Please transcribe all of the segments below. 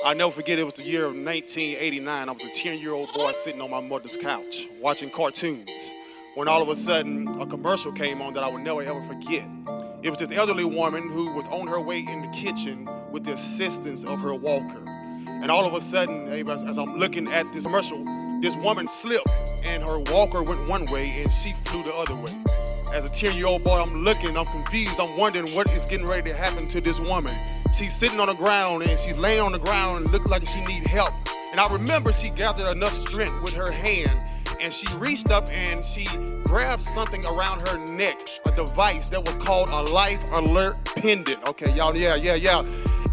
I'll never forget, it was the year of 1989. I was a 10-year-old boy sitting on my mother's couch watching cartoons when all of a sudden a commercial came on that I would never ever forget. It was this elderly woman who was on her way in the kitchen with the assistance of her walker. And all of a sudden, as I'm looking at this commercial, this woman slipped and her walker went one way and she flew the other way. As a 10-year-old boy, I'm looking, I'm confused, I'm wondering what is getting ready to happen to this woman. She's sitting on the ground and she's laying on the ground and looked like she needs help. And I remember she gathered enough strength with her hand and she reached up and she grabbed something around her neck, a device that was called a Life Alert pendant. Okay, y'all, yeah.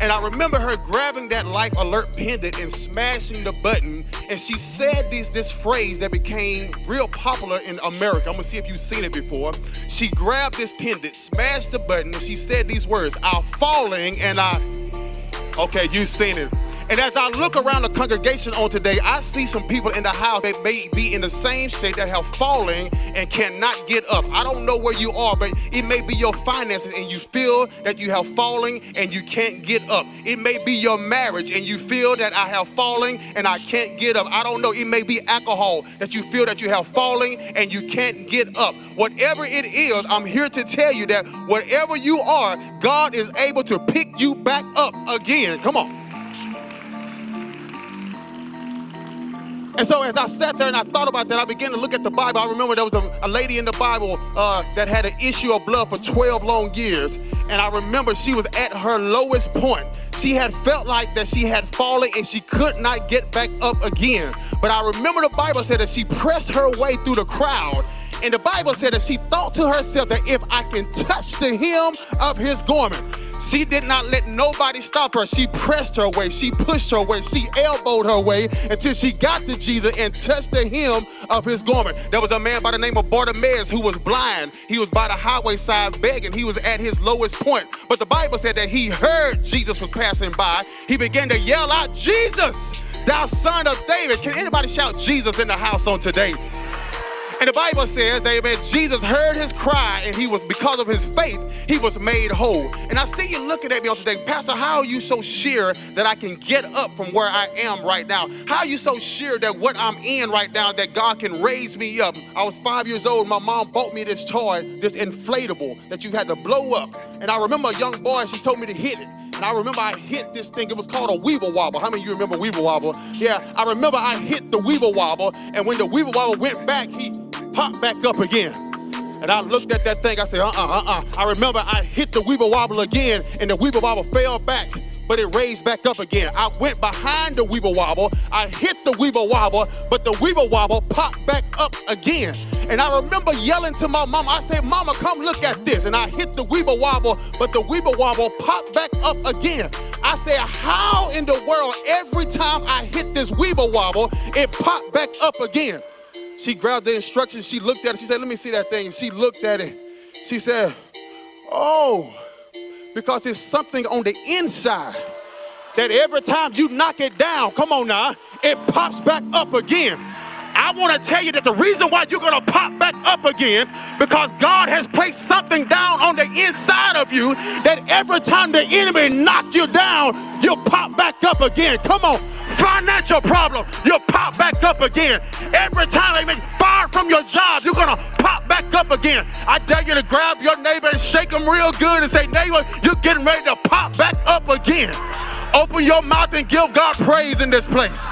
And I remember her grabbing that Life Alert pendant and smashing the button, and she said this phrase that became real popular in America. I'm gonna see if you've seen it before. She grabbed this pendant, smashed the button, and she said these words, "I'm falling and okay, you've seen it. And as I look around the congregation on today, I see some people in the house that may be in the same shape that have fallen and cannot get up. I don't know where you are, but it may be your finances and you feel that you have fallen and you can't get up. It may be your marriage and you feel that I have fallen and I can't get up. I don't know. It may be alcohol that you feel that you have fallen and you can't get up. Whatever it is, I'm here to tell you that wherever you are, God is able to pick you back up again. Come on. And so as I sat there and I thought about that, I began to look at the Bible. I remember there was a lady in the Bible that had an issue of blood for 12 long years. And I remember she was at her lowest point. She had felt like that she had fallen and she could not get back up again. But I remember the Bible said that she pressed her way through the crowd. And the Bible said that she thought to herself that if I can touch the hem of his garment. She did not let nobody stop her. She pressed her way, she pushed her way, she elbowed her way until she got to Jesus and touched the hem of his garment. There was a man by the name of Bartimaeus who was blind. He was by the highway side begging. He was at his lowest point. But the Bible said that he heard Jesus was passing by. He began to yell out, "Jesus, thou son of David." Can anybody shout Jesus in the house on today? And the Bible says that Jesus heard his cry and because of his faith, he was made whole. And I see you looking at me on today, Pastor, how are you so sure that I can get up from where I am right now? How are you so sure that what I'm in right now, that God can raise me up? I was 5 years old. My mom bought me this toy, this inflatable that you had to blow up. And I remember a young boy, she told me to hit it. And I remember I hit this thing. It was called a Weeble Wobble. How many of you remember Weeble Wobble? Yeah, I remember I hit the Weeble Wobble. And when the Weeble Wobble went back, he popped back up again. And I looked at that thing. I said, I remember I hit the Weeble Wobble again, and the Weeble Wobble fell back, but it raised back up again. I went behind the Weeble Wobble. I hit the Weeble Wobble, but the Weeble Wobble popped back up again. And I remember yelling to my mama. I said, "Mama, come look at this." And I hit the Weeble Wobble, but the Weeble Wobble popped back up again. I said, how in the world every time I hit this Weeble Wobble, it popped back up again? She grabbed the instructions, she looked at it, she said, "Let me see that thing." And she looked at it. She said, "Oh, because it's something on the inside that every time you knock it down, come on now, it pops back up again." I want to tell you that the reason why you're going to pop back up again, because God has placed something down on the inside of you that every time the enemy knocked you down, you'll pop back up again. Come on. Financial problem, you'll pop back up again. Every time they make fire from your job, you're going to pop back up again. I dare you to grab your neighbor and shake them real good and say, "Neighbor, you're getting ready to pop back up again." Open your mouth and give God praise in this place.